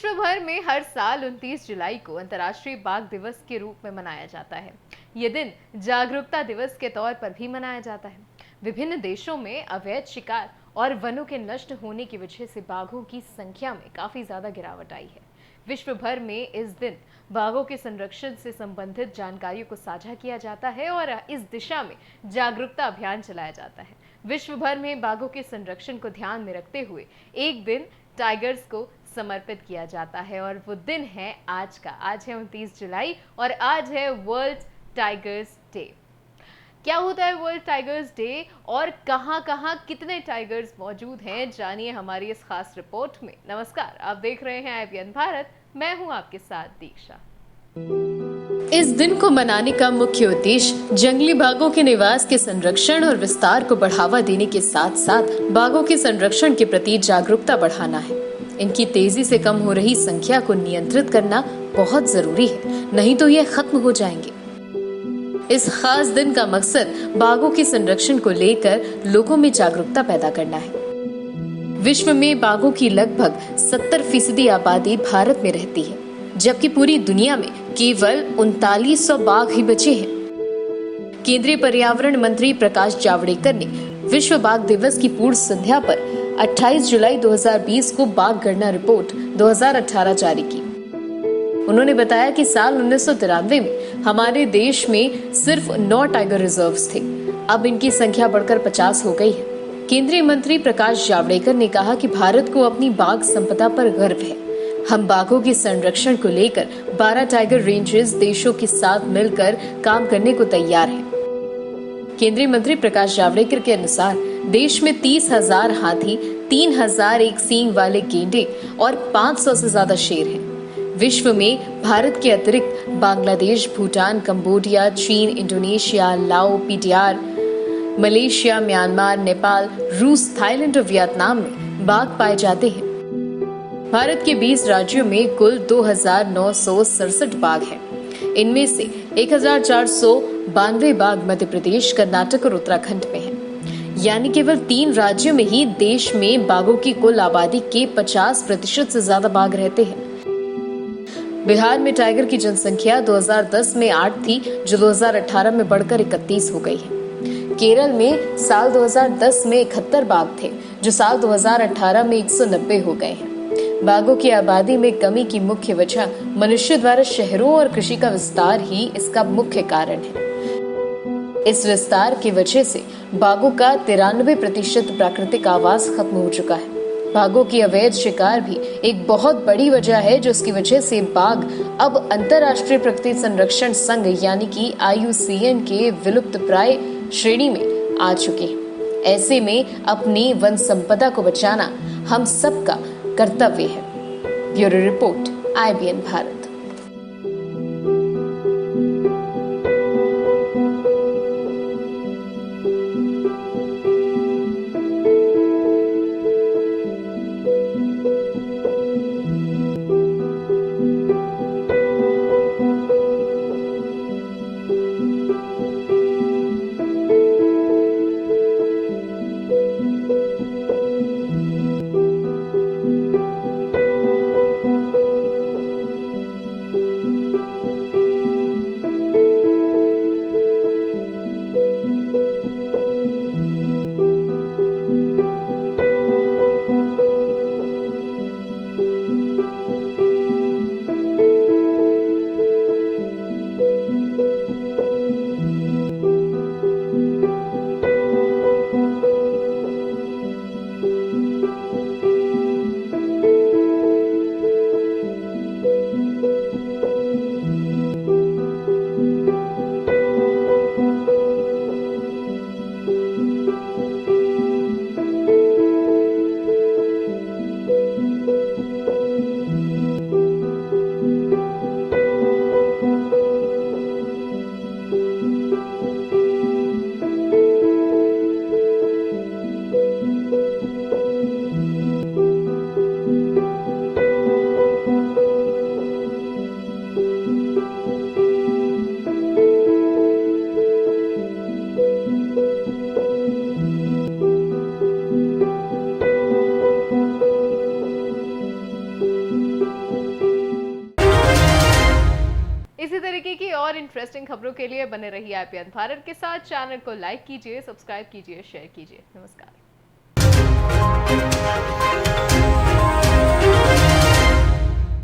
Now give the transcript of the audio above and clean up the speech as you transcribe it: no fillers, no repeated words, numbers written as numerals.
विश्व भर में हर साल 29 जुलाई को अंतर्राष्ट्रीय बाघ दिवस के रूप में मनाया जाता है। ये दिन जागरूकता दिवस के तौर पर भी मनाया जाता है। विभिन्न देशों में अवैध शिकार और वनों के नष्ट होने की वजह से बाघों की संख्या में काफी ज्यादा गिरावट आई है। विश्व भर में इस दिन बाघों के संरक्षण से संबंधित जानकारियों को साझा किया जाता है और इस दिशा में जागरूकता अभियान चलाया जाता है। विश्व भर में बाघों के संरक्षण को ध्यान में रखते हुए एक दिन टाइगर्स को समर्पित किया जाता है और वो दिन है आज का। आज है 29 जुलाई और आज है वर्ल्ड टाइगर्स डे। क्या होता है वर्ल्ड टाइगर्स डे और कहां कहां कितने टाइगर्स मौजूद हैं, जानिए हमारी इस खास रिपोर्ट में। नमस्कार, आप देख रहे हैं IBN भारत। मैं हूं आपके साथ दीक्षा। इस दिन को मनाने का मुख्य उद्देश्य जंगली बाघों के निवास के संरक्षण और विस्तार को बढ़ावा देने के साथ साथ बाघों के संरक्षण के प्रति जागरूकता बढ़ाना है। इनकी तेजी से कम हो रही संख्या को नियंत्रित करना बहुत जरूरी है, नहीं तो ये खत्म हो जाएंगे। इस खास दिन का मकसद बाघों के संरक्षण को लेकर लोगों में जागरूकता पैदा करना है। विश्व में बाघों की लगभग 70% आबादी भारत में रहती है, जबकि पूरी दुनिया में केवल 3900 बाघ ही बचे हैं। केंद्रीय पर्यावरण मंत्री प्रकाश जावड़ेकर ने विश्व बाघ दिवस की पूर्व संध्या पर 28 जुलाई 2020 को बाघ गणना रिपोर्ट 2018 जारी की। उन्होंने बताया कि साल 1993 में हमारे देश में सिर्फ 9 टाइगर रिजर्व्स थे, अब इनकी संख्या बढ़कर 50 हो गई है। केंद्रीय मंत्री प्रकाश जावड़ेकर ने कहा कि भारत को अपनी बाघ संपदा पर गर्व है। हम बाघों के संरक्षण को लेकर 12 टाइगर रेंजेस देशों के साथ मिलकर काम करने को तैयार हैं। केंद्रीय मंत्री प्रकाश जावड़ेकर के अनुसार देश में 30,000 हाथी, 3,000 एक सींग वाले गेंडे और 500 से ज्यादा शेर हैं। विश्व में भारत के अतिरिक्त बांग्लादेश, भूटान, कंबोडिया, चीन, इंडोनेशिया, लाओ, पीडीआर, मलेशिया, म्यांमार, नेपाल, रूस, थाईलैंड और वियतनाम में बाघ पाए जाते हैं। भारत के 20 राज्यों में कुल 2,967 बाघ हैं। इनमें से 1,492 बाघ मध्य प्रदेश, कर्नाटक और उत्तराखंड में हैं। यानी केवल 3 राज्यों में ही देश में बाघों की कुल आबादी के 50% से ज्यादा बाघ रहते हैं। बिहार में टाइगर की जनसंख्या 2010 में 8 थी, जो 2018 में बढ़कर 31 हो गई है। केरल में साल 2010 में 71 बाघ थे, जो साल 2018 में 190 हो गए हैं। बाघों की आबादी में कमी की मुख्य वजह मनुष्य द्वारा शहरों और कृषि का विस्तार ही इसका मुख्य कारण है। इस विस्तार की वजह से बाघों का 93% प्राकृतिक आवास खत्म हो चुका है। बाघों की अवैध शिकार भी एक बहुत बड़ी वजह है, जिसकी वजह से बाघ अब अंतर्राष्ट्रीय प्रकृति संरक्षण संघ यानी कि IUCN के विलुप्त प्राय श्रेणी में आ चुके हैं। ऐसे में अपनी वन संपदा को बचाना हम सबका कर्तव्य है। Bureau report, IBN Bharat. और इंटरेस्टिंग खबरों के लिए बने रहिए आईपीएन भारत के साथ। चैनल को लाइक कीजिए, सब्सक्राइब कीजिए, शेयर कीजिए। नमस्कार।